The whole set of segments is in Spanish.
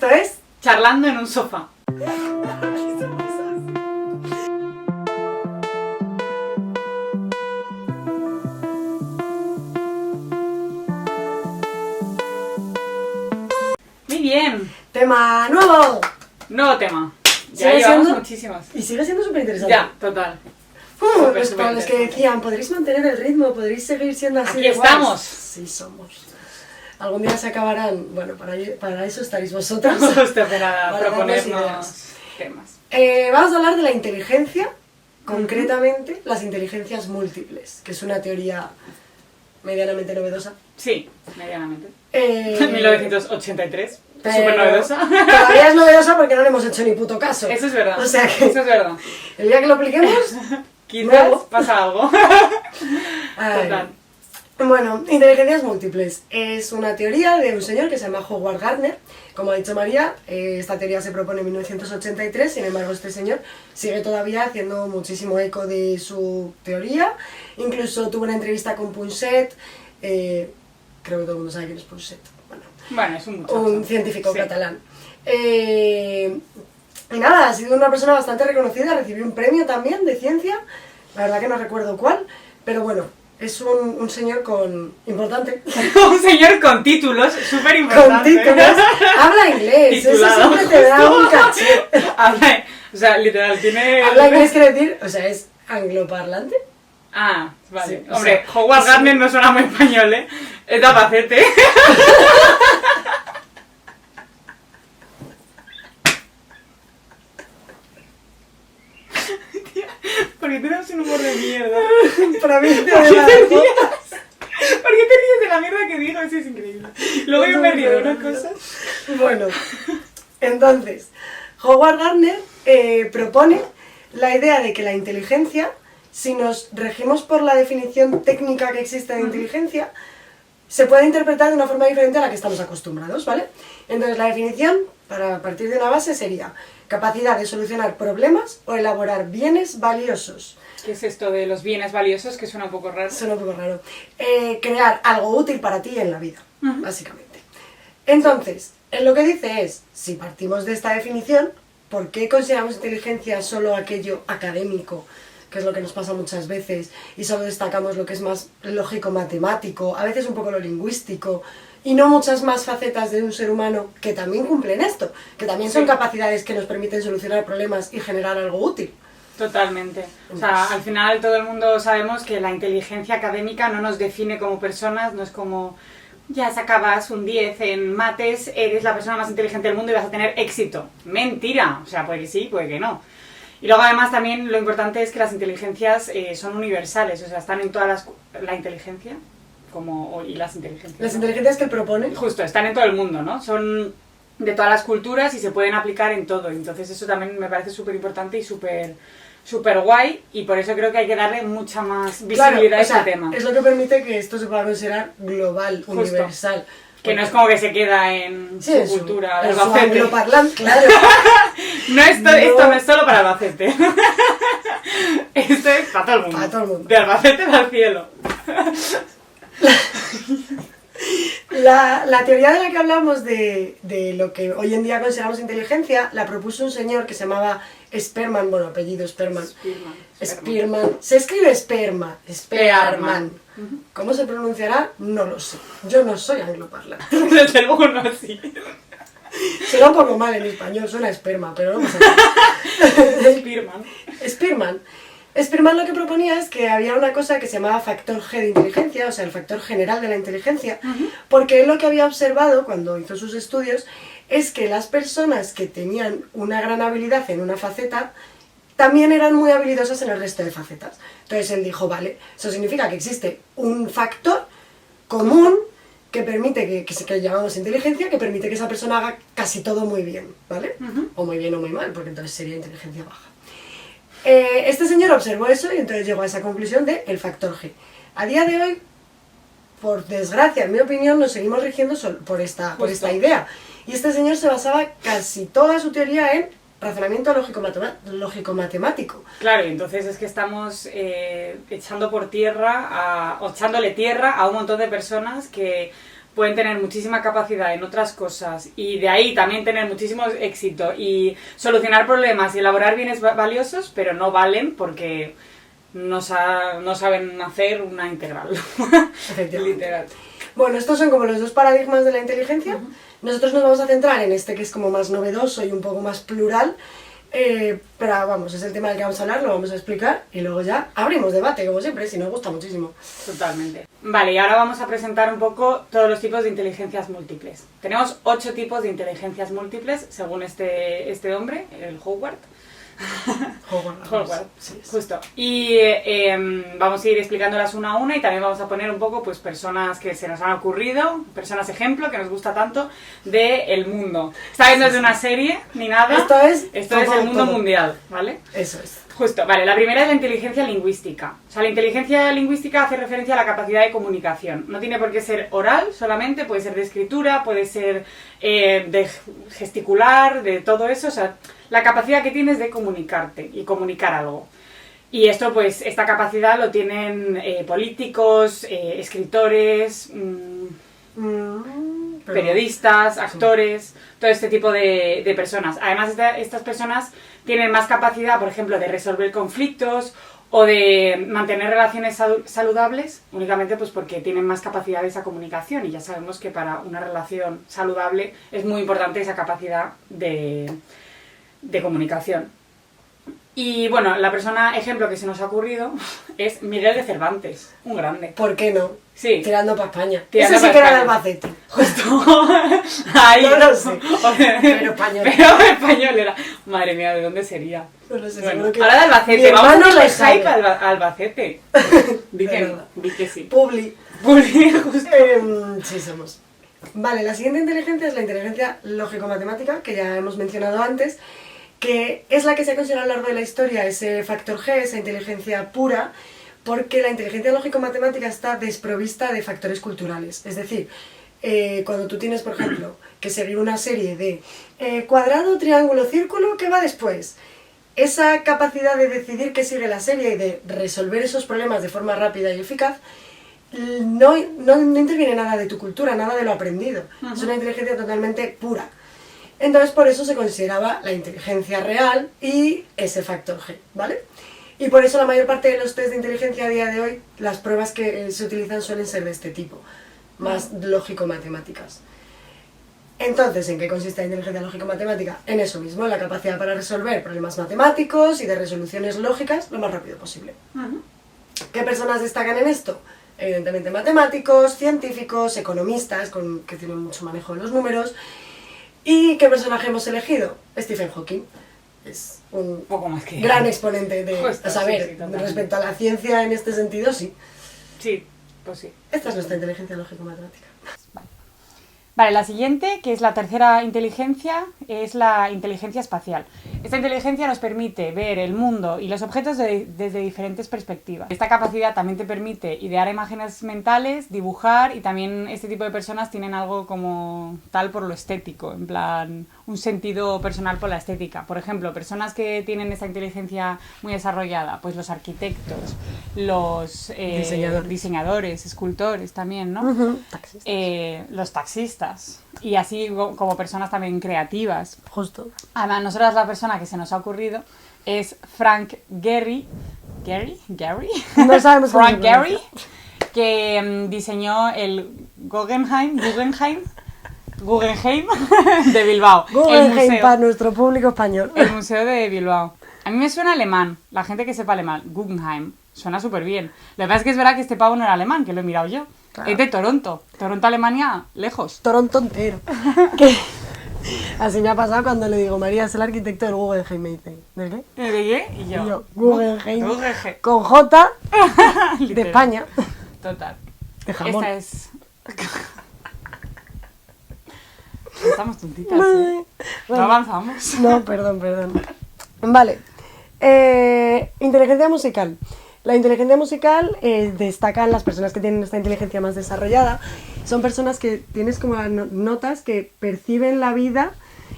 Esto es Charlando en un sofá. Muy bien. tema nuevo. Nuevo tema. Ya Sigue llevamos siendo- muchísimos. Y sigue siendo súper interesante. Ya, total. Pues para los que decían, podréis mantener el ritmo, podréis seguir siendo así Aquí de guays. estamos. Sí, somos. Algún día se acabarán. Bueno, para eso estaréis vosotros. Justo para Para proponernos darnos temas. Vamos a hablar de la inteligencia, concretamente las inteligencias múltiples, que es una teoría medianamente novedosa. Sí, medianamente. Eh, 1983. pero Súper novedosa. Todavía es novedosa porque no le hemos hecho ni puto caso. Eso es verdad. O sea que Eso es verdad. el día que lo apliquemos, Quizás nuevo. pasa algo. Ay. Total. Bueno, inteligencias múltiples. Es una teoría de un señor que se llama Howard Gardner. Como ha dicho María, esta teoría se propone en 1983, sin embargo este señor sigue todavía haciendo muchísimo eco de su teoría. Incluso tuvo una entrevista con Punset, creo que todo el mundo sabe quién es Punset. Bueno, es un muchacho. Un científico Sí. catalán. Y nada, ha sido una persona bastante reconocida, recibió un premio también de ciencia, la verdad que no recuerdo cuál, pero bueno, es un señor importante. Un señor con títulos, súper Con importante. títulos, habla inglés, Titulado, eso siempre te da justo. un caché. Habla, o sea, literal, tiene... Habla inglés quiere decir, o sea, es angloparlante. Ah, vale. Sí, o Hombre, sea, Howard sí. Gardner no suena muy español, ¿eh? Es de Albacete. Tía, ¿por qué tenemos un humor de mierda? Para mí, de ¿Por qué te verdad, ríes? ¿Por qué te ríes de la mierda que digo? Eso es increíble. Luego yo me río de una cosa. Bueno, entonces, Howard Gardner propone la idea de que la inteligencia, si nos regimos por la definición técnica que existe de inteligencia, se puede interpretar de una forma diferente a la que estamos acostumbrados, ¿vale? Entonces la definición, para partir de una base, sería capacidad de solucionar problemas o elaborar bienes valiosos. ¿Qué es esto de los bienes valiosos? Que suena un poco raro. Suena un poco raro. Crear algo útil para ti en la vida, básicamente. Entonces, lo que dice es, si partimos de esta definición, ¿por qué consideramos inteligencia solo aquello académico, que es lo que nos pasa muchas veces, y solo destacamos lo que es más lógico-matemático, a veces un poco lo lingüístico, y no muchas más facetas de un ser humano que también cumplen esto, que también son Sí. capacidades que nos permiten solucionar problemas y generar algo útil? Totalmente. O sea, al final todo el mundo sabemos que la inteligencia académica no nos define como personas, no es como ya sacabas un 10 en mates, eres la persona más inteligente del mundo y vas a tener éxito. Mentira. O sea, puede que sí, puede que no. Y luego además también lo importante es que las inteligencias son universales, o sea, están en todas la inteligencia y las inteligencias. Las ¿no? inteligencias que él propone. Justo, están en todo el mundo, ¿no? Son de todas las culturas y se pueden aplicar en todo. Entonces eso también me parece súper importante y súper guay, y por eso creo que hay que darle mucha más visibilidad a o sea, este tema. es lo que permite que esto se pueda considerar global, Justo. universal. Que no es como que se queda en Sí, su en su- cultura, en el su Albacete. angloparlante, claro. Esto no es solo para Albacete. Esto es para todo el mundo. Para todo el mundo. De Albacete al cielo. La teoría de la que hablamos de lo que hoy en día consideramos inteligencia la propuso un señor que se llamaba Spearman, bueno, apellido Spearman. Spearman. Se escribe Spearman. Spearman. ¿Cómo se pronunciará? No lo sé. Yo no soy angloparlante. Desde luego no así. Suena un poco mal en español, suena a esperma, pero no pasa nada. Spearman. Spearman. Spearman lo que proponía es que había una cosa que se llamaba factor G de inteligencia, o sea, el factor general de la inteligencia, porque él lo que había observado cuando hizo sus estudios es que las personas que tenían una gran habilidad en una faceta también eran muy habilidosas en el resto de facetas. Entonces él dijo, vale, eso significa que existe un factor común que permite que llamamos inteligencia, que permite que esa persona haga casi todo muy bien, ¿vale? O muy bien o muy mal, porque entonces sería inteligencia baja. Este señor observó eso y entonces llegó a esa conclusión de el factor G. A día de hoy, por desgracia, en mi opinión, nos seguimos rigiendo por esta idea. Y este señor se basaba casi toda su teoría en razonamiento lógico-matemático. Claro, y entonces es que estamos echándole tierra a un montón de personas que pueden tener muchísima capacidad en otras cosas y de ahí también tener muchísimo éxito y solucionar problemas y elaborar bienes valiosos, pero no valen porque no saben hacer una integral. Literal. Bueno, estos son como los dos paradigmas de la inteligencia. Nosotros nos vamos a centrar en este que es como más novedoso y un poco más plural, pero vamos, es el tema del que vamos a hablar, lo vamos a explicar y luego ya abrimos debate, como siempre, si nos gusta muchísimo. Totalmente. Vale, y ahora vamos a presentar un poco todos los tipos de inteligencias múltiples. Tenemos 8 tipos de inteligencias múltiples, según este hombre, el Howard. Howard, sí, justo. Y vamos a ir explicándolas una a una y también vamos a poner un poco pues personas que se nos han ocurrido, personas ejemplo que nos gusta tanto del mundo. Esta vez no es de una serie ni nada. Esto es el mundo mundial, ¿vale? Eso es. Justo, vale, la primera es la inteligencia lingüística. O sea, la inteligencia lingüística hace referencia a la capacidad de comunicación. No tiene por qué ser oral solamente, puede ser de escritura, puede ser de gesticular, de todo eso. O sea, la capacidad que tienes de comunicarte y comunicar algo. Y esto, pues, esta capacidad lo tienen políticos, escritores, periodistas, actores, todo este tipo de personas. Además, estas personas tienen más capacidad, por ejemplo, de resolver conflictos o de mantener relaciones saludables, únicamente pues porque tienen más capacidad de esa comunicación. Y ya sabemos que para una relación saludable es muy importante esa capacidad de comunicación. Y bueno, la persona ejemplo que se nos ha ocurrido es Miguel de Cervantes, un grande. ¿Por qué no? Sí. Tirando para España. Tirando Ese sí que era de Albacete. Justo. Ahí. No lo sé. Pero español. Pero español era. Madre mía, ¿de dónde sería? No lo sé, Bueno, que ahora de Albacete. Vamos a hacerle hype a Albacete. Di que sí. Publi. Justo. Sí, somos. Vale, la siguiente inteligencia es la inteligencia lógico-matemática, que ya hemos mencionado antes, que es la que se ha considerado a lo largo de la historia ese factor G, esa inteligencia pura, porque la inteligencia lógico-matemática está desprovista de factores culturales. Es decir, cuando tú tienes, por ejemplo, que seguir una serie de cuadrado, triángulo, círculo, ¿qué va después? Esa capacidad de decidir qué sigue la serie y de resolver esos problemas de forma rápida y eficaz, no interviene nada de tu cultura, nada de lo aprendido. Es una inteligencia totalmente pura. Entonces, por eso se consideraba la inteligencia real y ese factor G, ¿vale? Y por eso la mayor parte de los test de inteligencia a día de hoy, las pruebas que se utilizan suelen ser de este tipo, más lógico-matemáticas. Entonces, ¿en qué consiste la inteligencia lógico-matemática? En eso mismo, en la capacidad para resolver problemas matemáticos y de resoluciones lógicas lo más rápido posible. ¿Qué personas destacan en esto? Evidentemente matemáticos, científicos, economistas, que tienen mucho manejo de los números. ¿Y qué personaje hemos elegido? Stephen Hawking. Es un poco más que gran exponente de justo, saber sí, respecto a la ciencia en este sentido, sí. Sí, pues sí. Esta es nuestra inteligencia lógico-matemática. Vale, la siguiente, que es la tercera inteligencia, es la inteligencia espacial. Esta inteligencia nos permite ver el mundo y los objetos desde diferentes perspectivas. Esta capacidad también te permite idear imágenes mentales, dibujar, y también este tipo de personas tienen algo como tal por lo estético, en plan un sentido personal por la estética. Por ejemplo, personas que tienen esta inteligencia muy desarrollada, pues los arquitectos, los diseñadores, escultores también, ¿no? Los taxistas. Y así como personas también creativas. Justo. Además, nosotros la persona que se nos ha ocurrido es Frank Gehry. ¿Gehry? No sabemos cómo Frank Gehry, que diseñó el Guggenheim de Bilbao. Guggenheim para nuestro público español. El museo de Bilbao. A mí me suena alemán, la gente que sepa alemán, Guggenheim, suena súper bien. Lo que pasa es que es verdad que este pavo no era alemán, que lo he mirado yo. Claro. Es de Toronto. Toronto, Alemania, lejos. Toronto entero. ¿Qué? Así me ha pasado cuando le digo, María es el arquitecto del Guggenheim, me dice, ¿de qué? ¿De qué? Y yo Guggenheim. Con J de España. Total. De jamón. Esta es... Estamos tontitas, ¿eh? No avanzamos. No, perdón. Vale. Inteligencia musical. La inteligencia musical destacan las personas que tienen esta inteligencia más desarrollada. Son personas que tienes como notas que perciben la vida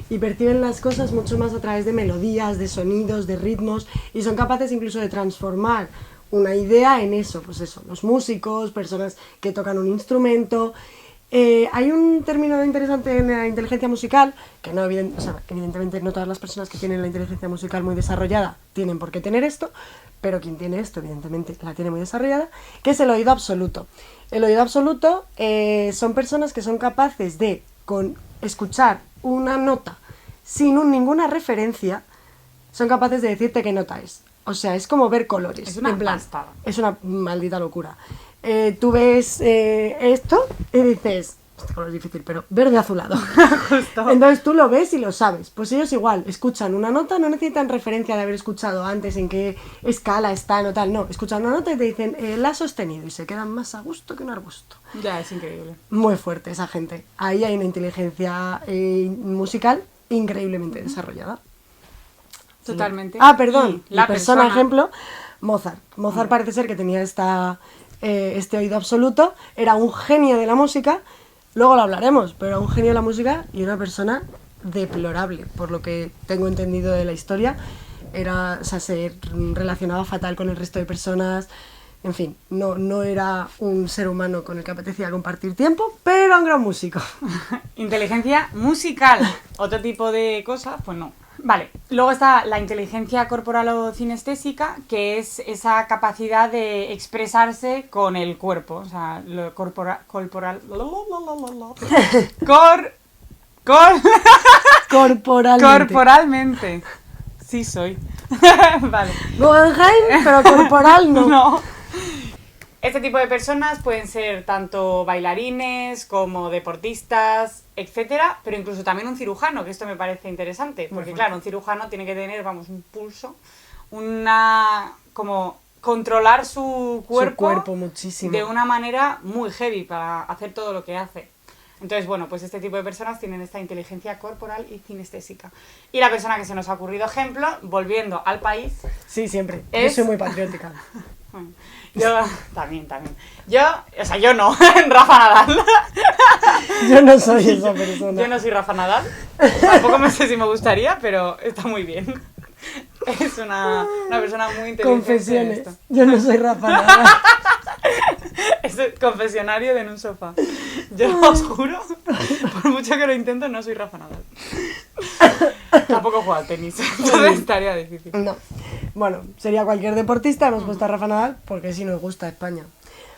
y perciben las cosas mucho más a través de melodías, de sonidos, de ritmos, y son capaces incluso de transformar una idea en eso, pues eso, los músicos, personas que tocan un instrumento. Hay un término interesante en la inteligencia musical, que no, evidentemente no todas las personas que tienen la inteligencia musical muy desarrollada tienen por qué tener esto, pero quien tiene esto, evidentemente, la tiene muy desarrollada, que es el oído absoluto. El oído absoluto son personas que son capaces de, con escuchar una nota sin ninguna referencia, son capaces de decirte qué nota es. O sea, es como ver colores. Es una pastada. Es una maldita locura. Tú ves esto y dices, este color es difícil, pero verde azulado. Justo. Entonces tú lo ves y lo sabes. Pues ellos igual, escuchan una nota, no necesitan referencia de haber escuchado antes en qué escala están o tal, no. Escuchan una nota y te dicen, la sostenido, y se quedan más a gusto que un arbusto. Ya, es increíble. Muy fuerte esa gente. Ahí hay una inteligencia musical increíblemente desarrollada. Totalmente. Ah, perdón, Y la persona ejemplo, Mozart. Mozart parece ser que tenía este oído absoluto, era un genio de la música, luego lo hablaremos, pero era un genio de la música y una persona deplorable, por lo que tengo entendido de la historia. Se relacionaba fatal con el resto de personas, en fin, no era un ser humano con el que apetecía compartir tiempo, pero era un gran músico. Inteligencia musical. Otro tipo de cosas, pues no. Vale, luego está la inteligencia corporal o cinestésica, que es esa capacidad de expresarse con el cuerpo, o sea, lo corporal... Corporalmente. Sí soy. Vale. Guggenheim, pero corporal no. No. Este tipo de personas pueden ser tanto bailarines como deportistas, etcétera, pero incluso también un cirujano, que esto me parece interesante, porque claro, un cirujano tiene que tener, un pulso, como controlar su cuerpo muchísimo. de una manera muy heavy para hacer todo lo que hace. Entonces, bueno, pues este tipo de personas tienen esta inteligencia corporal y cinestésica. Y la persona que se nos ha ocurrido ejemplo, volviendo al país... Sí, siempre. Yo soy muy patriótica. Yo también. Yo no, Rafa Nadal. Yo no soy esa persona. Yo no soy Rafa Nadal. Tampoco me sé si me gustaría, pero está muy bien. Es una persona muy inteligente. Confesiones. Yo no soy Rafa Nadal. Es el confesionario de en un sofá. Yo os juro, por mucho que lo intento, no soy Rafa Nadal. Tampoco juego al tenis, entonces estaría difícil. No. Bueno, sería cualquier deportista, hemos puesto a Rafa Nadal porque sí nos gusta España.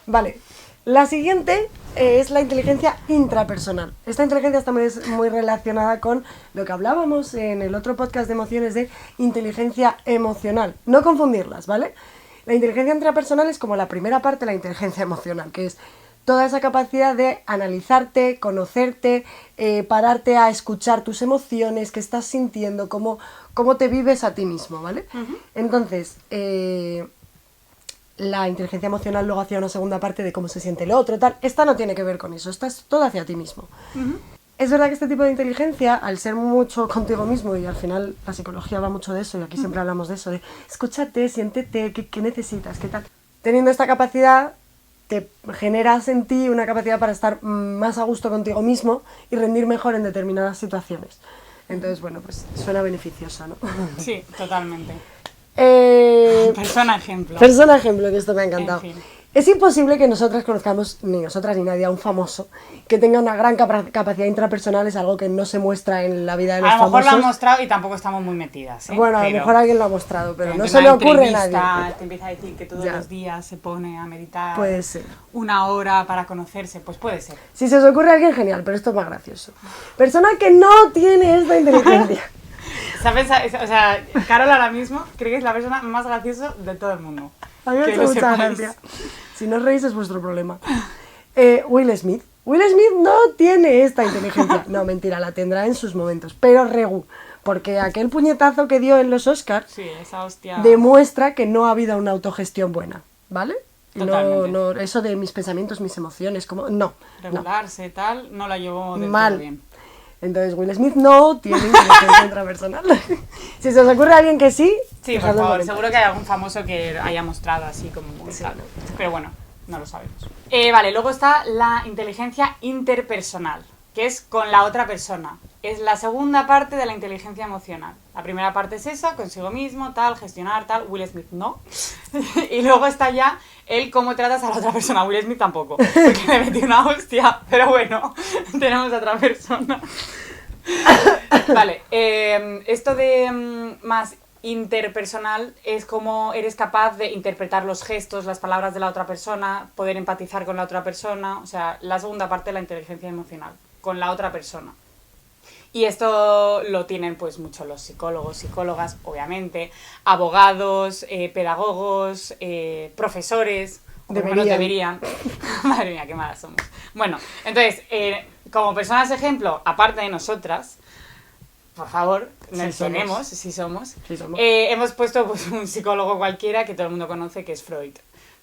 Vale, la siguiente es la inteligencia intrapersonal. Esta inteligencia está muy relacionada con lo que hablábamos en el otro podcast de emociones de inteligencia emocional. No confundirlas, ¿vale? La inteligencia intrapersonal es como la primera parte de la inteligencia emocional, que es toda esa capacidad de analizarte, conocerte, pararte a escuchar tus emociones, qué estás sintiendo, cómo te vives a ti mismo, ¿vale? Uh-huh. Entonces, la inteligencia emocional luego hacia una segunda parte de cómo se siente el otro, tal. Esta no tiene que ver con eso, esta es todo hacia ti mismo. Uh-huh. Es verdad que este tipo de inteligencia, al ser mucho contigo mismo, y al final la psicología va mucho de eso, y aquí siempre hablamos de eso, de escúchate, siéntete, qué necesitas, qué tal. Teniendo esta capacidad, te generas en ti una capacidad para estar más a gusto contigo mismo y rendir mejor en determinadas situaciones. Entonces, bueno, pues suena beneficiosa, ¿no? Sí, totalmente. Persona ejemplo, que esto me ha encantado. En fin. Es imposible que nosotras conozcamos, ni nosotras ni nadie, a un famoso que tenga una gran capacidad intrapersonal. Es algo que no se muestra en la vida de los famosos. A lo mejor lo han mostrado y tampoco estamos muy metidas, ¿eh? Bueno, a lo mejor alguien lo ha mostrado, pero no se le ocurre a nadie. Te empieza a decir que todos los días se pone a meditar. Puede ser. Una hora para conocerse, pues puede ser. Si se os ocurre a alguien, genial, pero esto es más gracioso. Persona que no tiene esta inteligencia. ¿Sabes? O sea, Carol ahora mismo cree que es la persona más graciosa de todo el mundo. A mí me ha hecho mucha gracia. Si no os reís es vuestro problema. Will Smith. Will Smith no tiene esta inteligencia. No, mentira, la tendrá en sus momentos. Pero regu, porque aquel puñetazo que dio en los Oscars, sí, esa hostia, demuestra que no ha habido una autogestión buena, ¿vale? Totalmente. No, eso de mis pensamientos, mis emociones, como no. Regularse, no. Tal, no la llevó del mal. Todo bien. Entonces Will Smith no tiene inteligencia intrapersonal. Si se os ocurre a alguien que sí... Sí, por favor, seguro que hay algún famoso que haya mostrado así como muy claro. Pero bueno, no lo sabemos. Vale, luego está la inteligencia interpersonal. que es con la otra persona. Es la segunda parte de la inteligencia emocional. La primera parte es esa, consigo mismo, tal, gestionar, tal. Will Smith no. Y luego está ya el cómo tratas a la otra persona. Will Smith tampoco, porque le metí una hostia. Pero bueno, tenemos a otra persona. Vale, esto de más interpersonal es como eres capaz de interpretar los gestos, las palabras de la otra persona, poder empatizar con la otra persona. O sea, la segunda parte de la inteligencia emocional, con la otra persona. Y esto lo tienen pues mucho los psicólogos, psicólogas, obviamente, abogados, pedagogos, profesores, o por lo menos deberían. Madre mía, qué malas somos. Bueno, entonces, como personas ejemplo, aparte de nosotras, por favor, nos tenemos, sí somos. Hemos puesto pues, un psicólogo cualquiera que todo el mundo conoce, que es Freud.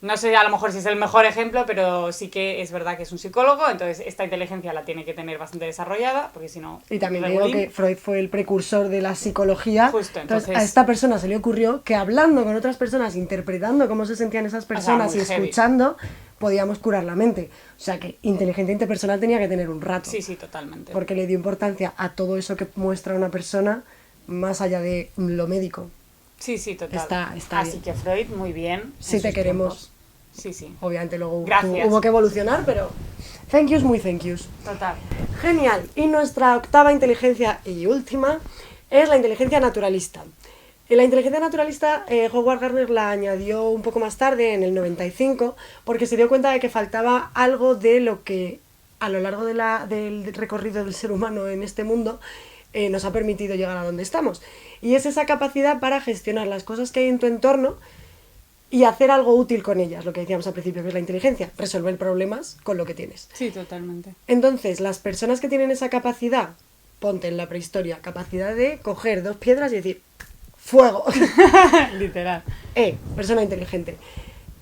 No sé a lo mejor si es el mejor ejemplo, pero sí que es verdad que es un psicólogo, entonces esta inteligencia la tiene que tener bastante desarrollada, porque si no... Y también digo que Freud fue el precursor de la psicología. Justo, entonces a esta persona se le ocurrió que hablando con otras personas, interpretando cómo se sentían esas personas y escuchando, podíamos curar la mente. O sea que inteligencia interpersonal tenía que tener un rato. Sí, sí, totalmente. Porque le dio importancia a todo eso que muestra una persona más allá de lo médico. Sí, sí, total. Está Así bien. que Freud, muy bien. Sí te queremos. Tiempos. Sí, sí. Obviamente luego Hubo que evolucionar, pero thank yous, muy thank yous. Total. Genial. Y nuestra octava inteligencia y última es la inteligencia naturalista. Y la inteligencia naturalista, Howard Gardner la añadió un poco más tarde, en el 95, porque se dio cuenta de que faltaba algo de lo que a lo largo del recorrido del ser humano en este mundo nos ha permitido llegar a donde estamos. Y es esa capacidad para gestionar las cosas que hay en tu entorno y hacer algo útil con ellas, lo que decíamos al principio, que es la inteligencia, resolver problemas con lo que tienes. Sí, totalmente. Entonces, las personas que tienen esa capacidad, ponte en la prehistoria, capacidad de coger dos piedras y decir, ¡fuego! Literal. Persona inteligente.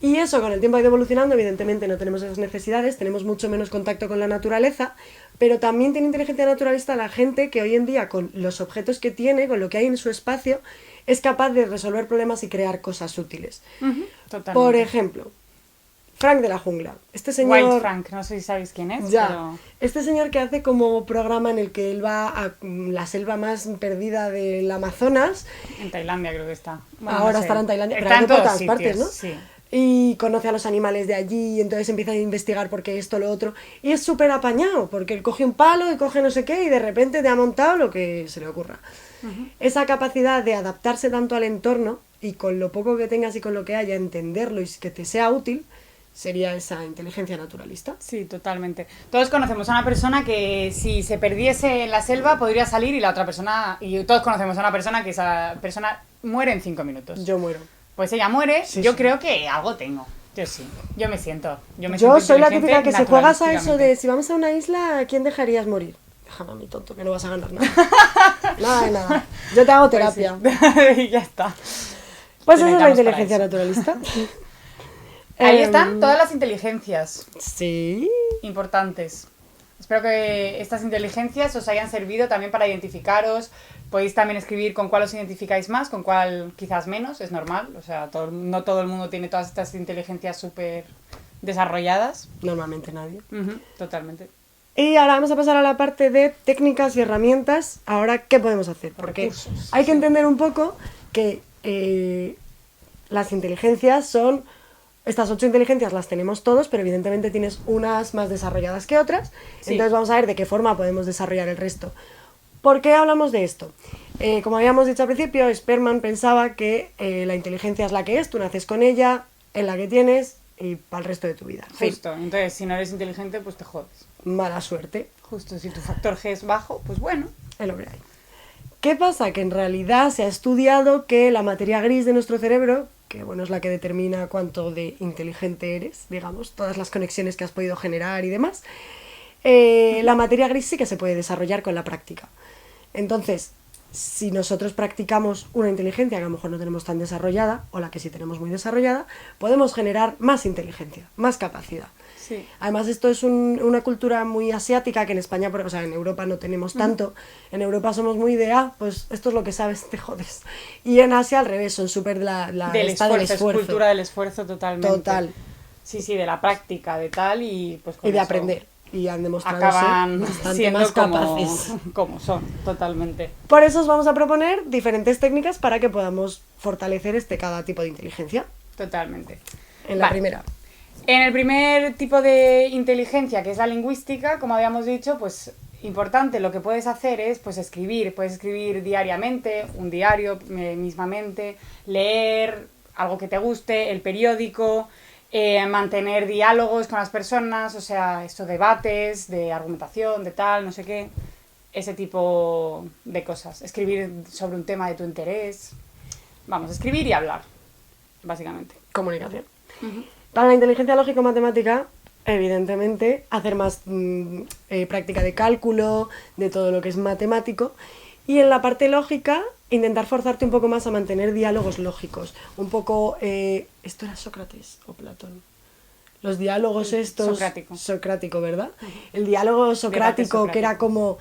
Y eso con el tiempo ha ido evolucionando, evidentemente no tenemos esas necesidades, tenemos mucho menos contacto con la naturaleza, pero también tiene inteligencia naturalista la gente que hoy en día, con los objetos que tiene, con lo que hay en su espacio, es capaz de resolver problemas y crear cosas útiles. Totalmente. Por ejemplo, Frank de la Jungla. Este señor... Wild Frank, no sé si sabéis quién es, ya, pero... Este señor que hace como programa en el que él va a la selva más perdida del Amazonas. En Tailandia creo que está. Bueno, Ahora no sé. estará en Tailandia, pero Está hay en por todos todas sitios, partes, ¿no? Sí. Y conoce a los animales de allí y entonces empieza a investigar por qué esto, lo otro. Y es súper apañado, porque él coge un palo y coge no sé qué y de repente te ha montado lo que se le ocurra. Esa capacidad de adaptarse tanto al entorno y con lo poco que tengas y con lo que haya, entenderlo y que te sea útil, sería esa inteligencia naturalista. Sí, totalmente. Todos conocemos a una persona que si se perdiese en la selva podría salir y la otra persona... Y todos conocemos a una persona que esa persona muere en 5 minutos. Yo muero. Pues ella muere, Sí, yo sí. creo que algo tengo. Yo sí, yo me siento. Yo soy la típica que si juegas a eso naturalísticamente. de si vamos a una isla, ¿a quién dejarías morir? Déjame a mi tonto, que no vas a ganar nada. Nada de nada. Yo te hago terapia. Y ya está. Pues esa es la Necesitamos para inteligencia eso. naturalista. Ahí están todas las inteligencias Sí. importantes. Espero que estas inteligencias os hayan servido también para identificaros. Podéis también escribir con cuál os identificáis más, con cuál quizás menos, es normal. O sea, no todo el mundo tiene todas estas inteligencias súper desarrolladas. Normalmente nadie. Totalmente. Y ahora vamos a pasar a la parte de técnicas y herramientas. Ahora, ¿qué podemos hacer? Porque Recursos, hay que entender un poco que las inteligencias son... Estas 8 inteligencias las tenemos todos, pero evidentemente tienes unas más desarrolladas que otras. Sí. Entonces vamos a ver de qué forma podemos desarrollar el resto. ¿Por qué hablamos de esto? Como habíamos dicho al principio, Sperman pensaba que la inteligencia es la que es, tú naces con ella, es la que tienes y para el resto de tu vida. Fin. Justo. Entonces, si no eres inteligente, pues te jodes. Mala suerte. Justo. Si tu factor G es bajo, pues bueno. Es lo que hay. ¿Qué pasa? Que en realidad se ha estudiado que la materia gris de nuestro cerebro, que bueno, es la que determina cuánto de inteligente eres, digamos, todas las conexiones que has podido generar y demás, la materia gris sí que se puede desarrollar con la práctica. Entonces, si nosotros practicamos una inteligencia que a lo mejor no tenemos tan desarrollada, o la que sí tenemos muy desarrollada, podemos generar más inteligencia, más capacidad. Sí. Además, esto es una cultura muy asiática que en España, o sea, en Europa no tenemos tanto. En Europa somos muy de, pues esto es lo que sabes, te jodes. Y en Asia al revés, son súper Del esta del esfuerzo. es cultura del esfuerzo totalmente. Total. Sí, sí, de la práctica, de tal y pues con Y de eso- aprender. y han demostrado acaban ser bastante siendo más capaces. como son, totalmente. Por eso os vamos a proponer diferentes técnicas para que podamos fortalecer cada tipo de inteligencia. Totalmente. En la primera. En el primer tipo de inteligencia, que es la lingüística, como habíamos dicho, pues importante, lo que puedes hacer es pues escribir. Puedes escribir diariamente, un diario mismamente, leer algo que te guste, el periódico, mantener diálogos con las personas, o sea, debates, de argumentación, de tal, no sé qué, ese tipo de cosas. Escribir sobre un tema de tu interés. Vamos, escribir y hablar, básicamente. Comunicación. Para la inteligencia lógico-matemática, evidentemente, hacer más práctica de cálculo, de todo lo que es matemático. Y en la parte lógica, intentar forzarte un poco más a mantener diálogos lógicos. Un poco... ¿esto era Sócrates o Platón? Los diálogos estos... Socrático, ¿verdad? El diálogo socrático, que era como...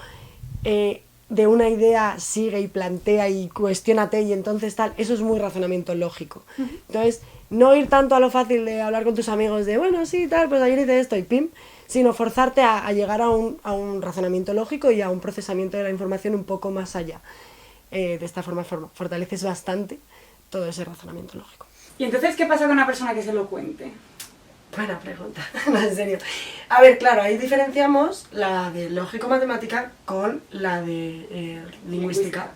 de una idea sigue y plantea y cuestiónate y entonces tal, eso es muy razonamiento lógico. Entonces, no ir tanto a lo fácil de hablar con tus amigos de, bueno, sí, tal, pues ayer hice esto y pim, sino forzarte a llegar a un razonamiento lógico y a un procesamiento de la información un poco más allá. De esta forma fortaleces bastante todo ese razonamiento lógico. ¿Y entonces qué pasa con una persona que es elocuente? Buena pregunta, no, en serio. A ver, claro, ahí diferenciamos la de lógico-matemática con la de lingüística.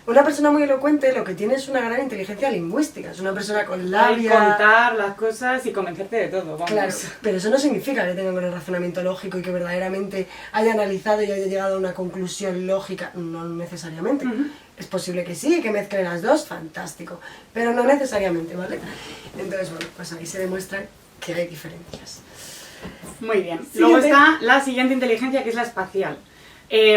Una persona muy elocuente lo que tiene es una gran inteligencia lingüística, es una persona con labia... contar las cosas y convencerte de todo, vamos. Claro, pero eso no significa que tenga un gran razonamiento lógico y que verdaderamente haya analizado y haya llegado a una conclusión lógica, no necesariamente. Es posible que sí, que mezcle las dos, fantástico, pero no necesariamente, ¿vale? Entonces, bueno, pues ahí se demuestra que hay diferencias. Muy bien. Siguiente. Luego está la siguiente inteligencia, que es la espacial.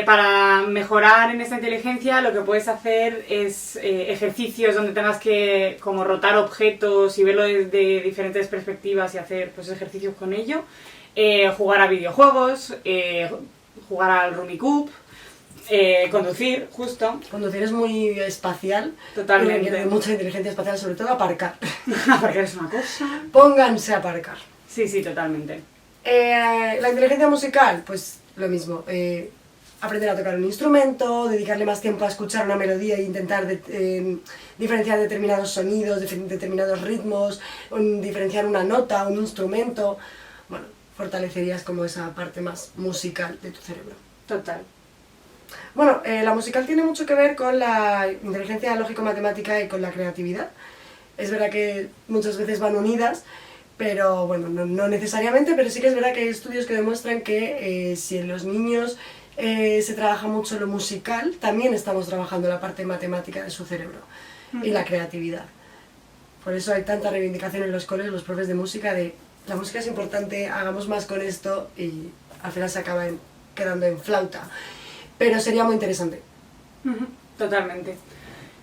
Para mejorar en esta inteligencia lo que puedes hacer es ejercicios donde tengas que como rotar objetos y verlo desde diferentes perspectivas y hacer pues ejercicios con ello. Jugar a videojuegos, jugar al Rummikub, conducir, justo. Conducir es muy espacial. Totalmente. Requiere mucha inteligencia espacial, sobre todo aparcar. Aparcar es una cosa. Pónganse a aparcar. Sí, sí, totalmente. La inteligencia musical, pues lo mismo. Aprender a tocar un instrumento, dedicarle más tiempo a escuchar una melodía e intentar diferenciar determinados sonidos, determinados ritmos, diferenciar una nota, un instrumento. Bueno, fortalecerías como esa parte más musical de tu cerebro. Total. Bueno, la musical tiene mucho que ver con la inteligencia lógico-matemática y con la creatividad. Es verdad que muchas veces van unidas, pero bueno, no necesariamente, pero sí que es verdad que hay estudios que demuestran que si en los niños se trabaja mucho lo musical, también estamos trabajando la parte matemática de su cerebro y la creatividad. Por eso hay tanta reivindicación en los colegios, los profes de música, de la música es importante, hagamos más con esto y al final se acaba quedando en flauta. Pero sería muy interesante. Totalmente.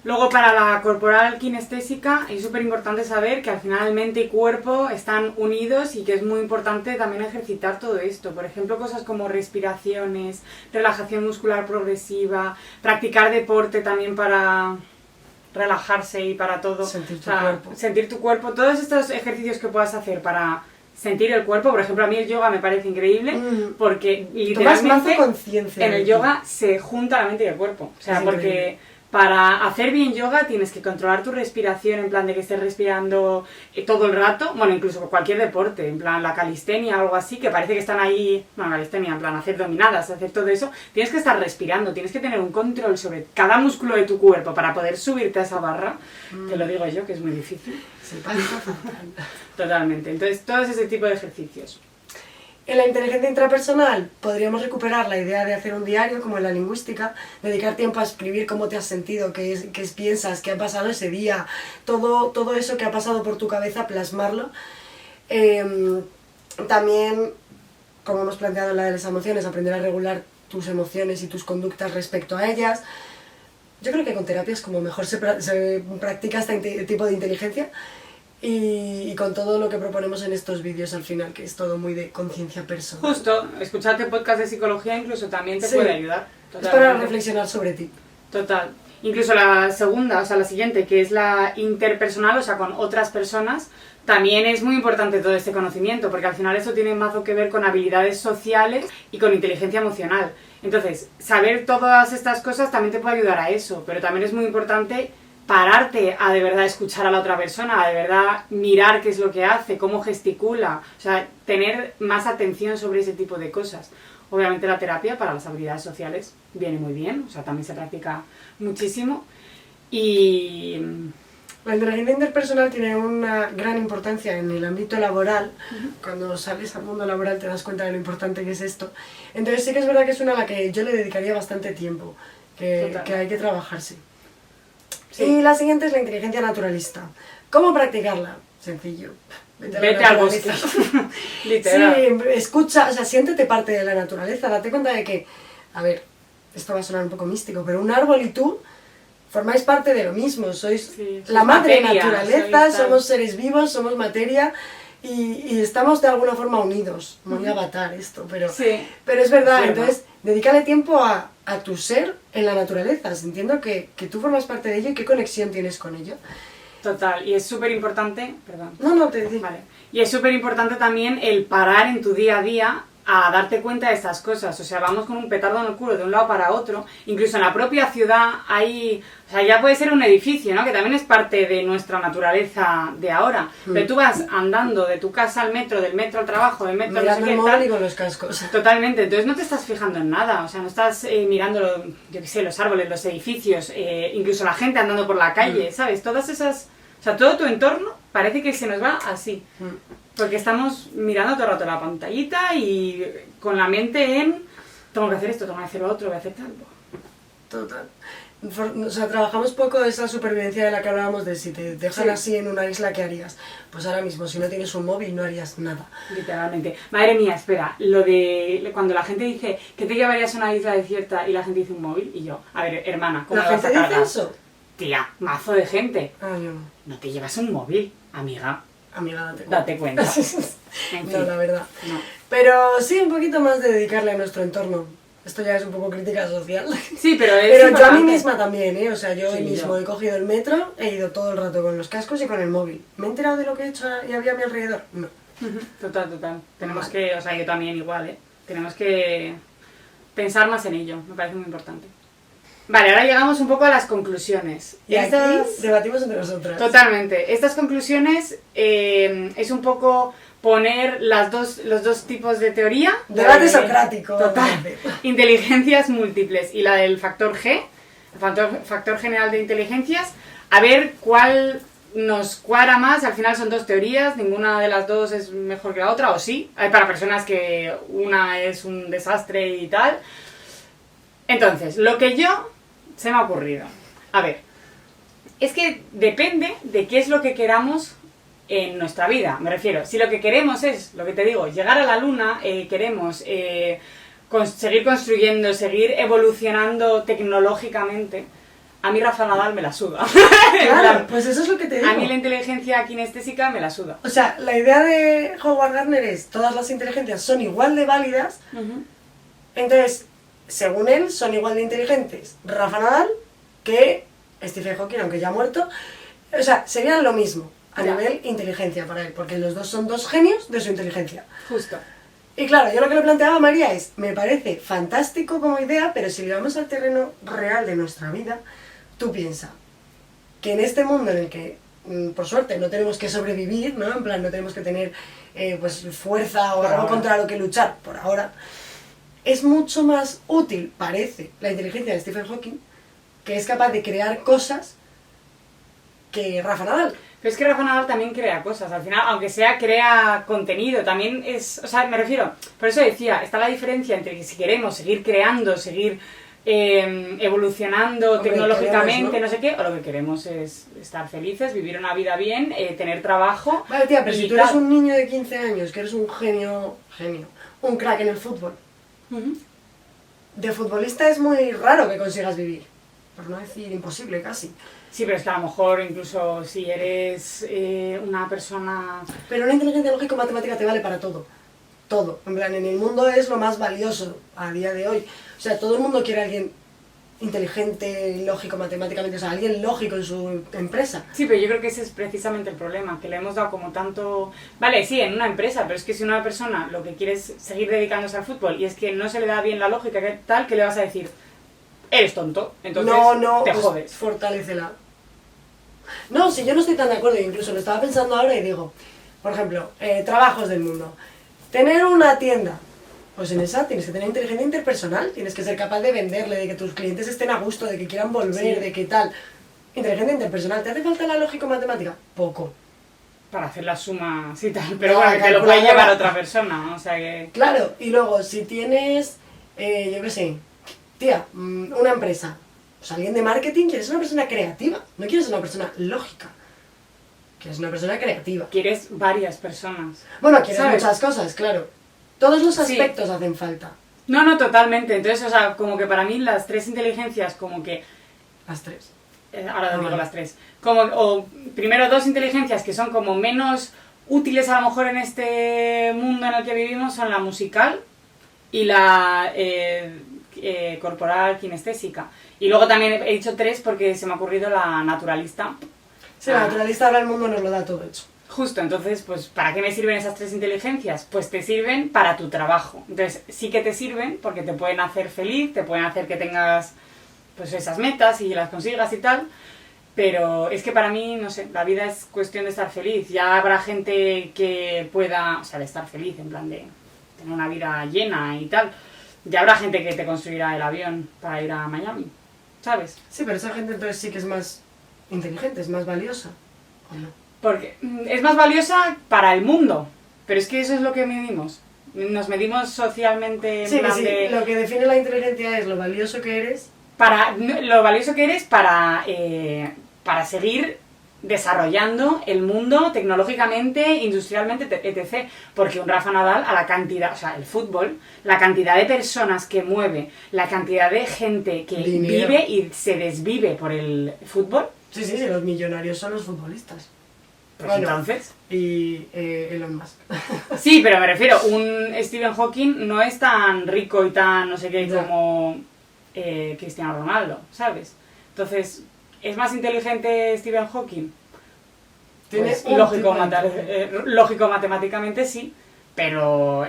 Luego para la corporal kinestésica es súper importante saber que al final mente y cuerpo están unidos y que es muy importante también ejercitar todo esto. Por ejemplo, cosas como respiraciones, relajación muscular progresiva, practicar deporte también para relajarse y para todo. Sentir tu cuerpo. Sentir tu cuerpo. Todos estos ejercicios que puedas hacer para sentir el cuerpo, por ejemplo, a mí el yoga me parece increíble porque literalmente en el yoga se junta la mente y el cuerpo. O sea, porque para hacer bien yoga tienes que controlar tu respiración, en plan de que estés respirando todo el rato, bueno, incluso cualquier deporte, en plan la calistenia o algo así, que parece que están ahí, bueno, calistenia, en plan hacer dominadas, hacer todo eso, tienes que estar respirando, tienes que tener un control sobre cada músculo de tu cuerpo para poder subirte a esa barra, te lo digo yo, que es muy difícil. Se pasa fatal. Totalmente, entonces todos ese tipo de ejercicios. En la inteligencia intrapersonal podríamos recuperar la idea de hacer un diario, como en la lingüística, dedicar tiempo a escribir cómo te has sentido, qué piensas, qué ha pasado ese día, todo eso que ha pasado por tu cabeza, plasmarlo. También, como hemos planteado en la de las emociones, aprender a regular tus emociones y tus conductas respecto a ellas. Yo creo que con terapias como mejor se practica este tipo de inteligencia. Y con todo lo que proponemos en estos vídeos al final, que es todo muy de conciencia personal. Justo, escucharte podcast de psicología incluso también te puede ayudar. Es para reflexionar sobre ti. Total. Incluso la segunda, o sea, la siguiente, que es la interpersonal, o sea, con otras personas, también es muy importante todo este conocimiento, porque al final eso tiene mazo que ver con habilidades sociales y con inteligencia emocional. Entonces, saber todas estas cosas también te puede ayudar a eso, pero también es muy importante pararte a de verdad escuchar a la otra persona, a de verdad mirar qué es lo que hace, cómo gesticula, o sea, tener más atención sobre ese tipo de cosas. Obviamente la terapia para las habilidades sociales viene muy bien, o sea, también se practica muchísimo. Y la inteligencia interpersonal tiene una gran importancia en el ámbito laboral. Cuando sales al mundo laboral te das cuenta de lo importante que es esto. Entonces sí que es verdad que es una a la que yo le dedicaría bastante tiempo, que hay que trabajarse. Sí. Y la siguiente es la inteligencia naturalista. ¿Cómo practicarla? Sencillo. Vete al bosque. Literal. Sí, escucha, o sea, siéntete parte de la naturaleza. Date cuenta de que, a ver, esto va a sonar un poco místico, pero un árbol y tú formáis parte de lo mismo. Sois la madre naturaleza, somos seres vivos, somos materia y estamos de alguna forma unidos. Muy avatar esto, pero es verdad. Entonces, dedícale tiempo a tu ser en la naturaleza, sintiendo que tú formas parte de ello y qué conexión tienes con ello. Total, y es súper importante, perdón. No, te digo. Vale. Y es súper importante también el parar en tu día a día a darte cuenta de estas cosas. O sea, vamos con un petardo en el culo de un lado para otro. Incluso en la propia ciudad hay... O sea, ya puede ser un edificio, ¿no? Que también es parte de nuestra naturaleza de ahora. Pero tú vas andando de tu casa al metro, del metro al trabajo, del metro al no sé qué, el móvil y con los cascos. Totalmente. Entonces no te estás fijando en nada. O sea, no estás mirando, yo qué sé, los árboles, los edificios, incluso la gente andando por la calle, ¿sabes? Todas esas... O sea, todo tu entorno parece que se nos va así. Porque estamos mirando todo el rato la pantallita y con la mente en tengo que hacer esto, tengo que hacer lo otro, voy a hacer tal. Total. O sea, trabajamos poco esa supervivencia de la que hablábamos de si te dejan así en una isla, ¿qué harías? Pues ahora mismo, si no tienes un móvil, no harías nada. Literalmente. Madre mía, espera, lo de cuando la gente dice que te llevarías a una isla desierta y la gente dice un móvil, y yo, a ver, hermana, ¿cómo ¿La vas a gente cargar? dice eso? Tía, mazo de gente. Ah, yo no. No te llevas un móvil, amiga. Amiga, date cuenta. En fin. No, la verdad. No. Pero sí, un poquito más de dedicarle a nuestro entorno. Esto ya es un poco crítica social. Sí, pero yo a mí misma también, ¿eh? O sea, yo hoy mismo yo he cogido el metro, he ido todo el rato con los cascos y con el móvil. ¿Me he enterado de lo que he hecho y había a mi alrededor? No. Total. Tenemos que, o sea, yo también igual, ¿eh? Tenemos que pensar más en ello, me parece muy importante. Vale, ahora llegamos un poco a las conclusiones. Y aquí debatimos entre nosotras. Totalmente. Estas conclusiones es un poco poner los dos tipos de teoría. Debate socrático. Total. Inteligencias múltiples y la del factor G, el factor general de inteligencias, a ver cuál nos cuadra más. Al final son dos teorías, ninguna de las dos es mejor que la otra, o sí. Hay para personas que una es un desastre y tal. Entonces, lo que yo se me ha ocurrido. A ver, es que depende de qué es lo que queramos en nuestra vida. Me refiero, si lo que queremos es, lo que te digo, llegar a la luna, queremos seguir construyendo, seguir evolucionando tecnológicamente, a mí Rafa Nadal me la suda. Claro, pues eso es lo que te digo. A mí la inteligencia kinestésica me la suda. O sea, la idea de Howard Gardner es todas las inteligencias son igual de válidas, entonces, según él, son igual de inteligentes Rafa Nadal que Stephen Hawking, aunque ya ha muerto. O sea, serían lo mismo a nivel inteligencia para él, porque los dos son dos genios de su inteligencia. Justo. Y claro, yo lo que le planteaba a María es, me parece fantástico como idea, pero si llevamos al terreno real de nuestra vida, tú piensa que en este mundo en el que, por suerte, no tenemos que sobrevivir, ¿no? En plan, no tenemos que tener pues fuerza o algo contra lo que luchar, por ahora, es mucho más útil, parece, la inteligencia de Stephen Hawking, que es capaz de crear cosas que Rafa Nadal. Pero es que Rafa Nadal también crea cosas, al final, aunque sea crea contenido, también es, o sea, me refiero, por eso decía, está la diferencia entre que si queremos seguir creando, seguir evolucionando tecnológicamente, queremos, ¿no? No sé qué, o lo que queremos es estar felices, vivir una vida bien, tener trabajo. Vale, tía, pero si tú eres un niño de 15 años, que eres un genio, un crack en el fútbol, de futbolista es muy raro que consigas vivir, por no decir imposible casi. Sí, pero es que a lo mejor incluso si eres una persona... Pero una inteligencia lógico-matemática te vale para todo. Todo. En plan, en el mundo es lo más valioso a día de hoy. O sea, todo el mundo quiere a alguien inteligente, lógico matemáticamente, o sea, alguien lógico en su empresa. Sí, pero yo creo que ese es precisamente el problema, que le hemos dado como tanto... Vale, sí, en una empresa, pero es que si una persona lo que quiere es seguir dedicándose al fútbol y es que no se le da bien la lógica, ¿qué tal? ¿Qué le vas a decir? Eres tonto, entonces te pues jodes. fortalécela. No, si yo no estoy tan de acuerdo, incluso lo estaba pensando ahora y digo, por ejemplo, trabajos del mundo. Tener una tienda, pues en esa tienes que tener inteligencia interpersonal, tienes que ser capaz de venderle, de que tus clientes estén a gusto, de que quieran volver, Sí. de que tal. Inteligencia interpersonal, ¿te hace falta la lógico-matemática? Poco. Para hacer las sumas y tal, pero No, bueno, que lo puede calculadora. llevar otra persona, o sea que... Claro, y luego si tienes, yo qué sé, tía, una empresa, pues alguien de marketing, quieres una persona creativa, no quieres una persona lógica, quieres una persona creativa. Quieres varias personas. Bueno, quieres ¿Sabes? muchas cosas, claro. Todos los Sí. aspectos hacen falta. No, totalmente. Entonces, o sea, como que para mí las tres inteligencias, como que... Las tres. ahora Ah, digo vale. las tres. Como, o primero dos inteligencias que son como menos útiles a lo mejor en este mundo en el que vivimos son la musical y la corporal kinestésica. Y luego también he dicho tres porque se me ha ocurrido la naturalista. Sí, la naturalista ahora el mundo nos lo da todo hecho. Justo, entonces, pues, ¿para qué me sirven esas tres inteligencias? Pues te sirven para tu trabajo. Entonces, sí que te sirven porque te pueden hacer feliz, te pueden hacer que tengas, pues, esas metas y las consigas y tal. Pero es que para mí, no sé, la vida es cuestión de estar feliz. Ya habrá gente que pueda, o sea, de estar feliz, en plan de tener una vida llena y tal. Ya habrá gente que te construirá el avión para ir a Miami, ¿sabes? Sí, pero esa gente entonces sí que es más inteligente, es más valiosa. ¿O no? Porque es más valiosa para el mundo, pero es que eso es lo que medimos. Nos medimos socialmente en Sí, que plan sí, de... lo que define la inteligencia es lo valioso que eres. Lo valioso que eres para seguir desarrollando el mundo tecnológicamente, industrialmente, etc. Porque un Rafa Nadal, a la cantidad, o sea, el fútbol, la cantidad de personas que mueve, la cantidad de gente que Dinero. vive y se desvive por el fútbol, Sí, sí, sí, los millonarios son los futbolistas. pues Bueno. entonces... Y Elon Musk. Sí, pero me refiero, un Stephen Hawking no es tan rico y tan no sé qué Ya. como Cristiano Ronaldo, ¿sabes? Entonces, ¿es más inteligente Stephen Hawking? Tiene Pues, un lógico, tipo de lógico matemáticamente sí, pero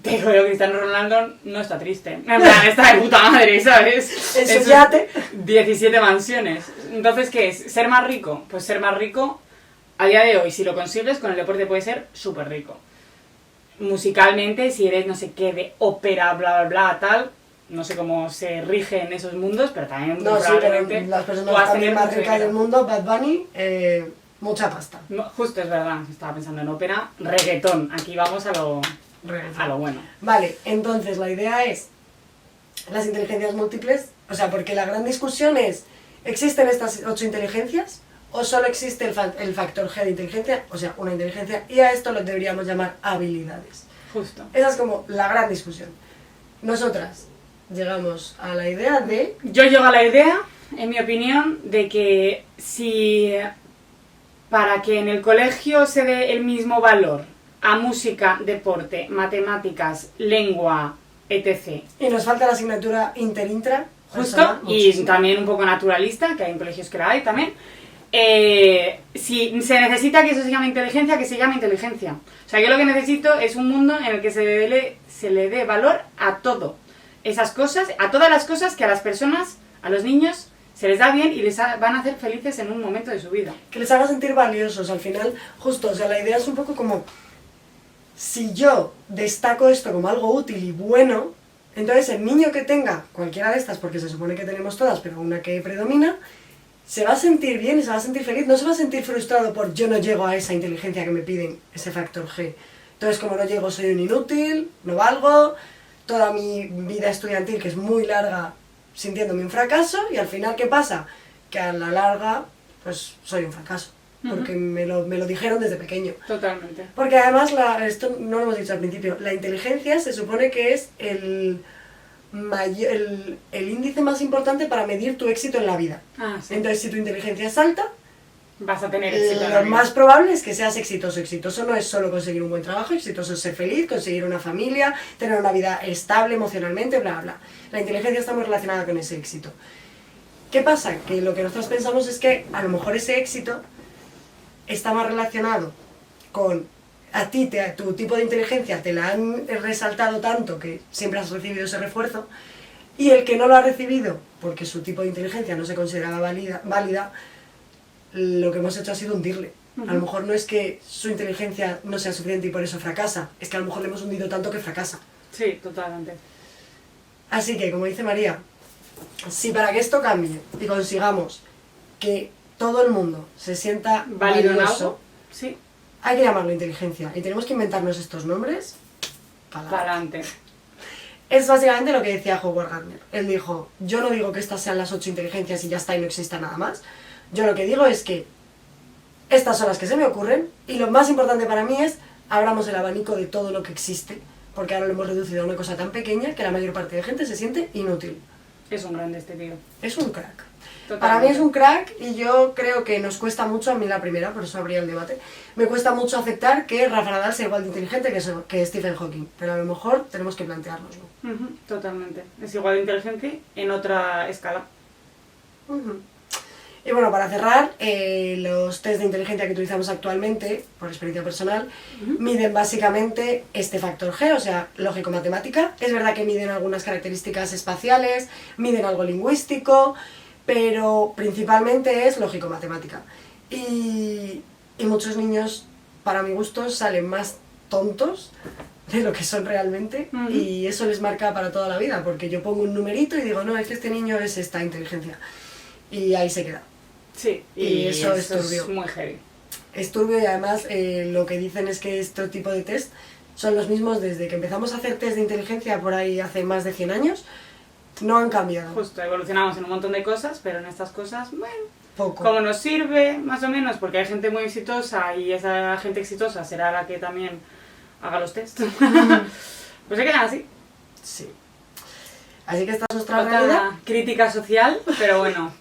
te digo yo, Cristiano Ronaldo no está triste. En plan, está de puta madre, ¿sabes? En su Es yate. 17 mansiones. Entonces, ¿qué es? ¿Ser más rico? Pues ser más rico, a día de hoy, si lo consigues, con el deporte puedes ser súper rico. Musicalmente, si eres no sé qué de ópera, bla, bla, bla, tal, no sé cómo se rige en esos mundos, pero también No, sí, probablemente pero las personas puedas también tener más mucho ricas del dinero. mundo, Bad Bunny, mucha pasta. No, justo es verdad, estaba pensando en ópera, reggaetón, aquí vamos a lo bueno. Vale, entonces la idea es las inteligencias múltiples, o sea, porque la gran discusión es, ¿existen estas 8 inteligencias o solo existe el factor G de inteligencia, o sea, una inteligencia, y a esto lo deberíamos llamar habilidades? Justo. Esa es como la gran discusión. Nosotras llegamos a la idea de... Yo llego a la idea, en mi opinión, de que si para que en el colegio se dé el mismo valor a música, deporte, matemáticas, lengua, etc. Y nos falta la asignatura inter-intra. Justo, personal, y muchísimo. también un poco naturalista, que hay en colegios que la hay también. Si se necesita que eso se llame inteligencia, que se llame inteligencia. O sea, yo lo que necesito es un mundo en el que se le dé valor a todo. Esas cosas, a todas las cosas que a las personas, a los niños, se les da bien y van a hacer felices en un momento de su vida. Que les haga sentir valiosos al final, justo, o sea, la idea es un poco como, si yo destaco esto como algo útil y bueno, entonces el niño que tenga cualquiera de estas, porque se supone que tenemos todas, pero una que predomina, se va a sentir bien y se va a sentir feliz, no se va a sentir frustrado por yo no llego a esa inteligencia que me piden, ese factor G. Entonces como no llego soy un inútil, no valgo, toda mi vida estudiantil, que es muy larga, sintiéndome un fracaso, y al final, ¿qué pasa? Que a la larga, pues soy un fracaso, porque me lo dijeron desde pequeño. Totalmente. Porque además, esto no lo hemos dicho al principio, la inteligencia se supone que es el índice más importante para medir tu éxito en la vida. Ah, sí. Entonces, si tu inteligencia es alta, vas a tener éxito en la lo vida. más probable es que seas exitoso. Exitoso no es solo conseguir un buen trabajo, exitoso es ser feliz, conseguir una familia, tener una vida estable emocionalmente, bla, bla. La inteligencia está muy relacionada con ese éxito. ¿Qué pasa? Que lo que nosotros pensamos es que a lo mejor ese éxito está más relacionado con a ti, tu tipo de inteligencia te la han resaltado tanto que siempre has recibido ese refuerzo, y el que no lo ha recibido porque su tipo de inteligencia no se consideraba válida, lo que hemos hecho ha sido hundirle. A lo mejor no es que su inteligencia no sea suficiente y por eso fracasa, es que a lo mejor le hemos hundido tanto que fracasa. Sí, totalmente. Así que, como dice María, si para que esto cambie y consigamos que todo el mundo se sienta ¿Válido en valioso, algo? Sí. hay que llamarlo inteligencia y tenemos que inventarnos estos nombres para Para adelante. Es básicamente lo que decía Howard Gardner. Él dijo, yo no digo que estas sean las 8 inteligencias y ya está y no exista nada más. Yo lo que digo es que estas son las que se me ocurren y lo más importante para mí es abramos el abanico de todo lo que existe, porque ahora lo hemos reducido a una cosa tan pequeña que la mayor parte de gente se siente inútil. Es un grande este tío. Es un crack. Totalmente. Para mí es un crack y yo creo que nos cuesta mucho, a mí la primera, por eso habría el debate, me cuesta mucho aceptar que Rafa Nadal sea igual de inteligente que Stephen Hawking, pero a lo mejor tenemos que planteárnoslo. Totalmente. Es igual de inteligente en otra escala. Y bueno, para cerrar, los test de inteligencia que utilizamos actualmente, por experiencia personal, miden básicamente este factor G, o sea, lógico-matemática. Es verdad que miden algunas características espaciales, miden algo lingüístico, pero principalmente es lógico-matemática. Y muchos niños, para mi gusto, salen más tontos de lo que son realmente, y eso les marca para toda la vida, porque yo pongo un numerito y digo, no, es que este niño es esta inteligencia, y ahí se queda. Sí, Y eso es turbio. Es muy heavy. Es turbio y además lo que dicen es que este tipo de test son los mismos desde que empezamos a hacer test de inteligencia por ahí hace más de 100 años, no han cambiado. Justo, evolucionamos en un montón de cosas, pero en estas cosas, bueno, Poco. como nos sirve, más o menos, porque hay gente muy exitosa y esa gente exitosa será la que también haga los test. Pues se quedan así. Sí. Así que esta es nuestra realidad. Otra crítica social, pero bueno.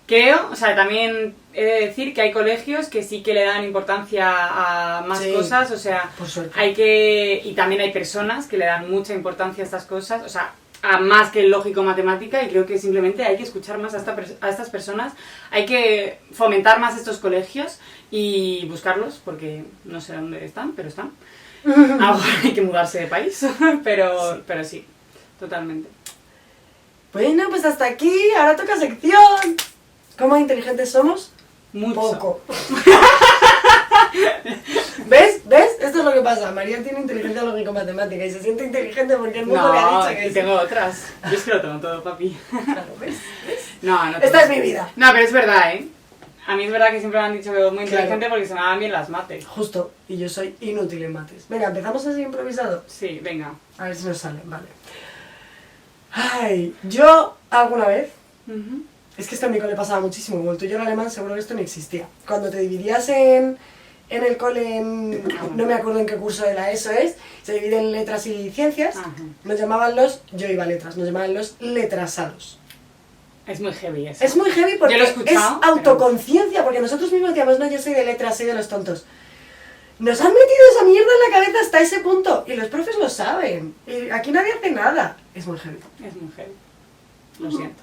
Creo, o sea, también he de decir que hay colegios que sí que le dan importancia a más Sí, cosas, o sea, por suerte. hay que, y también hay personas que le dan mucha importancia a estas cosas, o sea, a más que el lógico-matemática, y creo que simplemente hay que escuchar más a estas personas, hay que fomentar más estos colegios y buscarlos, porque no sé dónde están, pero están. Ahora hay que mudarse de país, pero sí, totalmente. Bueno, pues hasta aquí, ahora toca sección. ¿Cómo inteligentes somos? Mucho. Poco. ¿Ves? ¿Ves? Esto es lo que pasa. María tiene inteligencia lógico-matemática y se siente inteligente porque el mundo le ha No, dicho que y sí. tengo otras. Yo es que lo tengo todo, papi. Claro, ¿ves? No, no. Esta es mi vida. No, pero es verdad, ¿eh? A mí es verdad que siempre me han dicho que soy muy inteligente Claro. porque se me dan bien las mates. Justo. Y yo soy inútil en mates. Venga, empezamos así improvisado. Sí, venga. A ver si nos sale. Vale. Ay, yo alguna vez... Es que esto en mi cole pasaba muchísimo. Como el tuyo era alemán, seguro que esto no existía. Cuando te dividías en el cole, no me acuerdo en qué curso de la ESO es, se divide en letras y ciencias. Ajá. Nos llamaban los... Yo iba a letras, nos llamaban los letrasados. Es muy heavy eso. Es muy heavy porque Yo lo he es escuchado, autoconciencia, porque nosotros mismos decíamos, no, yo soy de letras, soy de los tontos. Nos han metido esa mierda en la cabeza hasta ese punto, y los profes lo saben. Y aquí nadie hace nada. Es muy heavy. Es muy heavy. Lo siento.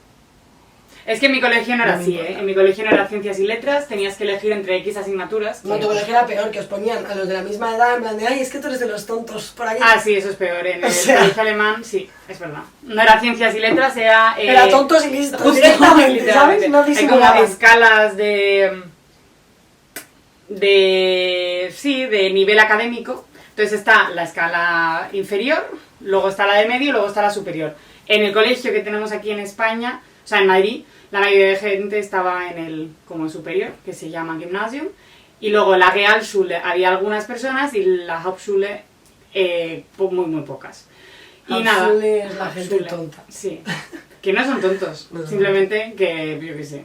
Es que en mi colegio no era No me así, importa. ¿eh? En mi colegio no era ciencias y letras, tenías que elegir entre X asignaturas. No, que- tu colegio era peor, que os ponían a los de la misma edad, en plan de, ay, es que tú eres de los tontos, por ahí. Ah, sí, eso es peor. En O el sea- colegio alemán, sí, es verdad. No era ciencias y letras, era... Era tontos y listos, justo, directamente, literalmente. ¿sabes? No Hay como disimulaban. escalas de nivel académico. Entonces está la escala inferior, luego está la de medio y luego está la superior. En el colegio que tenemos aquí en España, o sea, en Madrid, la mayoría de gente estaba en el como superior, que se llama Gymnasium, y luego la Realschule había algunas personas y la Hauptschule muy pocas. Y nada, Hauptschule es la gente Hauptschule, tonta. sí, que no son tontos, No son simplemente que, yo qué sé,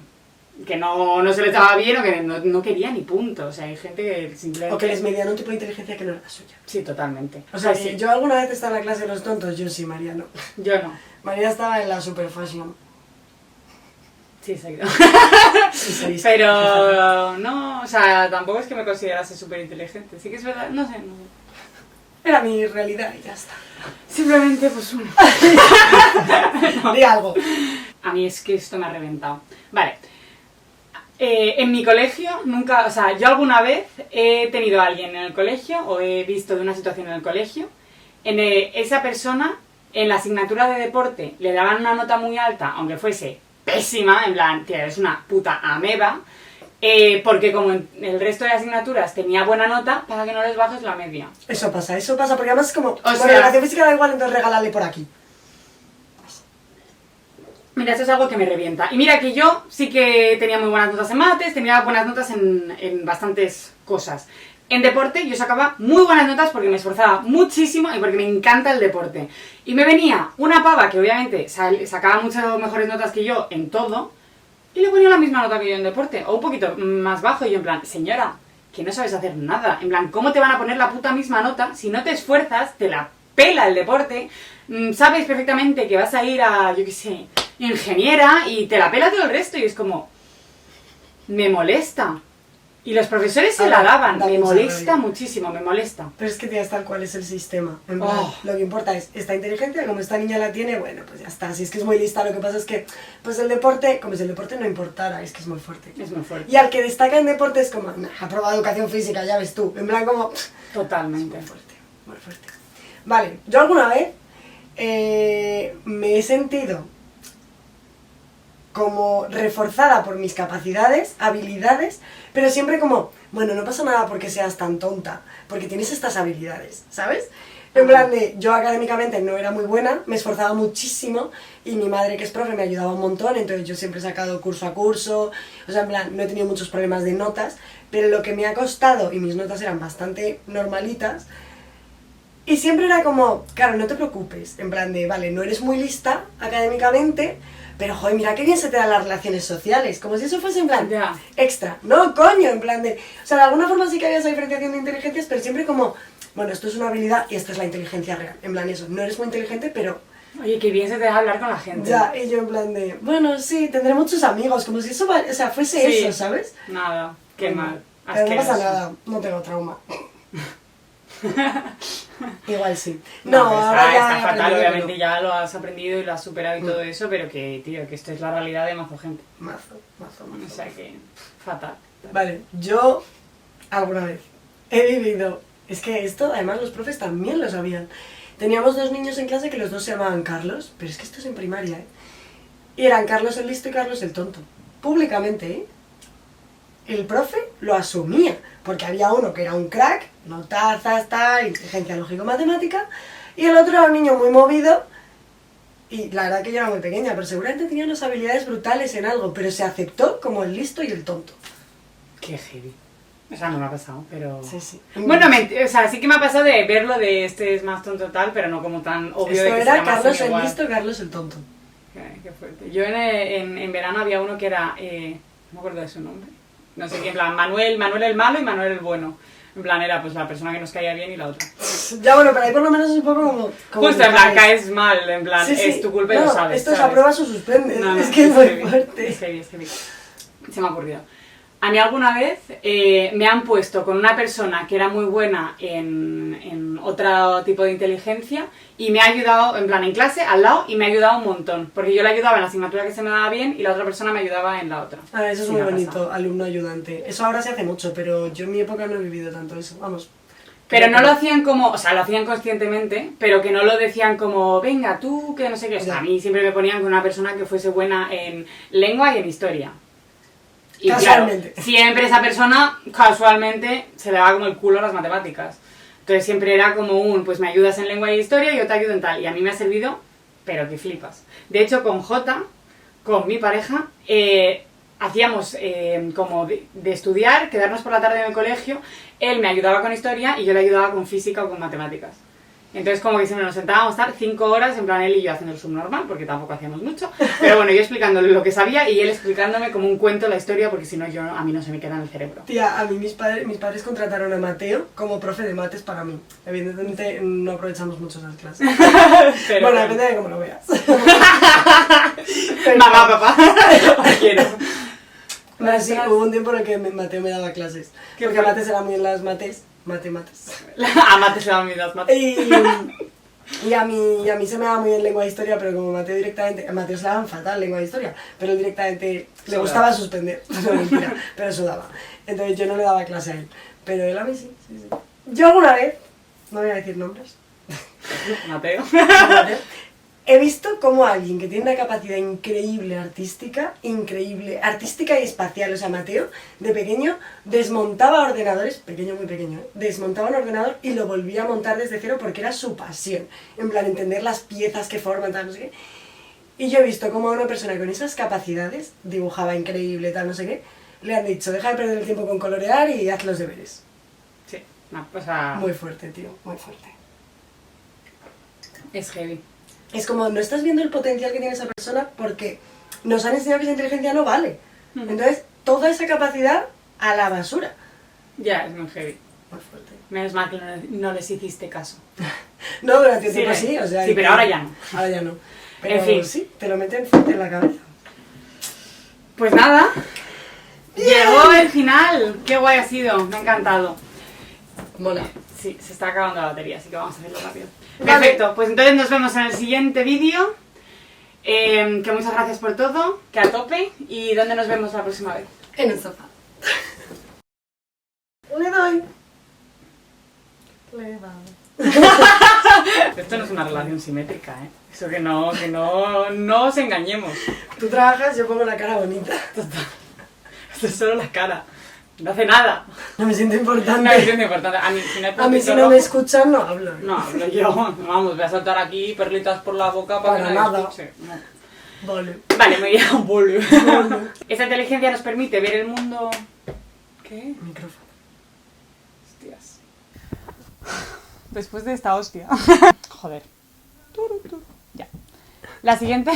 que no se les daba bien o que no querían ni punto, o sea, hay gente que simplemente... O que les medían un tipo de inteligencia que no era la suya. Sí, totalmente. O sea, Pues que sí, yo alguna vez estaba en la clase de los tontos, yo sí, María no. yo no. María estaba en la super fashion. Sí, he seguido. Sí, Pero no, o sea, tampoco es que me considerase súper inteligente. Sí que es verdad, no sé. Era mi realidad y ya está. Simplemente, pues uno. Di algo. A mí es que esto me ha reventado. Vale. En mi colegio nunca, o sea, yo alguna vez he tenido a alguien en el colegio o he visto de una situación en el colegio. Esa persona, en la asignatura de deporte, le daban una nota muy alta, aunque fuese pésima, en plan, tía, eres una puta ameba, porque como en el resto de asignaturas tenía buena nota, para que no les bajes la media. Eso pasa, porque además es como, sea, bueno, educación física da igual, entonces regálale por aquí. Mira, esto es algo que me revienta. Y mira que yo sí que tenía muy buenas notas en mates, tenía buenas notas en bastantes cosas. En deporte yo sacaba muy buenas notas porque me esforzaba muchísimo y porque me encanta el deporte. Y me venía una pava que obviamente sacaba muchas mejores notas que yo en todo y le ponía la misma nota que yo en deporte, o un poquito más bajo, y yo en plan, señora, que no sabes hacer nada. En plan, ¿cómo te van a poner la puta misma nota si no te esfuerzas, te la pela el deporte, sabes perfectamente que vas a ir a, yo qué sé, ingeniera y te la pela todo el resto? Y es como, me molesta. Y los profesores se la daban, me molesta muchísimo, me molesta. Pero es que tía, es tal cual es el sistema. En plan, lo que importa es, esta inteligencia, como esta niña la tiene, bueno, pues ya está. Si es que es muy lista, lo que pasa es que, pues el deporte, como si el deporte no importara, es que es muy fuerte. Es muy fuerte. Y al que destaca en deporte es como, ha probado educación física, ya ves tú. En plan, como, totalmente. Es muy fuerte, muy fuerte. Vale, yo alguna vez me he sentido como reforzada por mis capacidades, habilidades, pero siempre como, bueno, no pasa nada porque seas tan tonta, porque tienes estas habilidades, ¿sabes? En plan de, yo académicamente no era muy buena, me esforzaba muchísimo y mi madre, que es profe, me ayudaba un montón, entonces yo siempre he sacado curso a curso, o sea, en plan, no he tenido muchos problemas de notas, pero lo que me ha costado, y mis notas eran bastante normalitas, y siempre era como, claro, no te preocupes, en plan de, vale, no eres muy lista académicamente, pero joder, mira qué bien se te dan las relaciones sociales, como si eso fuese en plan extra. No, coño, en plan de, o sea, de alguna forma sí que había esa diferenciación de inteligencias, pero siempre como, bueno, esto es una habilidad y esta es la inteligencia real, en plan eso, no eres muy inteligente, pero... Oye, qué bien se te deja hablar con la gente. Ya, y yo en plan de, bueno, sí, tendré muchos amigos, como si eso, o sea, fuese sí, eso, ¿sabes? Nada, qué mal. Pero no pasa nada, no tengo trauma. Igual sí. No, ahora está fatal, obviamente ya lo has aprendido y lo has superado y todo eso, pero que, tío, que esto es la realidad de mazo gente. Mazo. O sea que, fatal. Vale, yo alguna vez he vivido, es que esto además los profes también lo sabían. Teníamos dos niños en clase que los dos se llamaban Carlos, pero es que esto es en primaria, ¿eh? Y eran Carlos el listo y Carlos el tonto. Públicamente, ¿eh? El profe lo asumía, porque había uno que era un crack, notazas, tal, inteligencia lógico-matemática, y el otro era un niño muy movido, y la verdad que yo era muy pequeña, pero seguramente tenía unas habilidades brutales en algo, pero se aceptó como el listo y el tonto. Qué heavy. O sea, no me ha pasado, pero... Sí. Bueno, o sea, sí que me ha pasado de verlo de este es más tonto tal, pero no como tan obvio. Esto de que era Carlos el listo, Carlos el tonto. Qué fuerte. Yo en verano había uno que era... no me acuerdo de su nombre. No sé qué, en plan, Manuel el malo y Manuel el bueno. En plan, era pues la persona que nos caía bien y la otra. Ya, bueno, pero ahí por lo menos es un poco como justo, en plan, caes mal, en plan, sí. Es tu culpa y lo sabes. Esto es apruebas o suspendes, es que es muy fuerte. Es heavy. Se me ha ocurrido. A mí alguna vez me han puesto con una persona que era muy buena en otro tipo de inteligencia y me ha ayudado, en plan, en clase, al lado, y me ha ayudado un montón. Porque yo le ayudaba en la asignatura que se me daba bien y la otra persona me ayudaba en la otra. Ah, eso es muy bonito, alumno ayudante. Eso ahora se hace mucho, pero yo en mi época no he vivido tanto eso, vamos. Pero no lo hacían como, o sea, lo hacían conscientemente, pero que no lo decían como, venga, tú, que no sé qué. O sea, a mí siempre me ponían con una persona que fuese buena en lengua y en historia. Y casualmente. Claro, siempre esa persona, casualmente, se le va como el culo a las matemáticas. Entonces siempre era como pues me ayudas en lengua y historia y yo te ayudo en tal. Y a mí me ha servido, pero que flipas. De hecho, con Jota, con mi pareja, hacíamos como de estudiar, quedarnos por la tarde en el colegio. Él me ayudaba con historia y yo le ayudaba con física o con matemáticas. Entonces como que siempre nos sentábamos a estar 5 horas, en plan él y yo haciendo el subnormal, porque tampoco hacíamos mucho, pero bueno, yo explicándole lo que sabía y él explicándome como un cuento la historia, porque si no a mí no se me queda en el cerebro. Tía, a mí mis padres contrataron a Mateo como profe de mates para mí. Evidentemente no aprovechamos mucho esas clases. Pero bueno, depende de cómo lo veas. Mamá, papá, os quiero. Bueno, sí, hubo un tiempo en el que Mateo me daba clases. ¿Qué Porque a fue? Mateo se dan bien las mates. Mates. A Mate se dan mis dos mates. Y a mí se me daba muy bien lengua de historia, pero como Mateo directamente... A Mateo se le daban fatal lengua de historia, pero él directamente le gustaba suspender. No, mentira, pero sudaba. Entonces yo no le daba clase a él. Pero él a mí sí. Yo alguna vez, no voy a decir nombres, Mateo. he visto como alguien que tiene una capacidad increíble artística y espacial, o sea, Mateo, de pequeño, desmontaba ordenadores, pequeño, muy pequeño, desmontaba un ordenador y lo volvía a montar desde cero porque era su pasión, en plan, entender las piezas que forman, tal, no sé qué. Y yo he visto como a una persona con esas capacidades, dibujaba increíble, tal, no sé qué, le han dicho, deja de perder el tiempo con colorear y haz los deberes. Sí, no, o sea... Muy fuerte, tío, muy fuerte. Es heavy. Es como, no estás viendo el potencial que tiene esa persona porque nos han enseñado que esa inteligencia no vale. Entonces, toda esa capacidad a la basura. Ya, es muy heavy. Muy fuerte. Menos mal que no les hiciste caso. No, durante un tiempo Sí, sí, o sea... sí, pero ahora ya no. Ahora ya no. Pero En fin. sí, te lo meten fuerte en la cabeza. Pues nada, llegó el final. Qué guay ha sido, me ha encantado. Mola. Sí, se está acabando la batería, así que vamos a hacerlo rápido. Vale. Perfecto, pues entonces nos vemos en el siguiente vídeo. Que muchas gracias por todo, que a tope. ¿Y dónde nos vemos la próxima vez? En el sofá. Le doy. Le doy. Esto no es una relación simétrica, ¿eh? Eso que no os engañemos. Tú trabajas, yo pongo la cara bonita. Esto es solo la cara. No hace nada. No me siento importante. No es muy importante. A mí, si no, hay A mí si puntito no rojo, me escuchan, no hablo. no hablo yo. Vamos, voy a saltar aquí perlitas por la boca para que Para nadie nada. escuche. No. Vale. Vale, me voy a un bolo. Vale. Esta inteligencia nos permite ver el mundo... ¿Qué? Micrófono. Hostias. Después de esta hostia. Joder. Ya. La siguiente...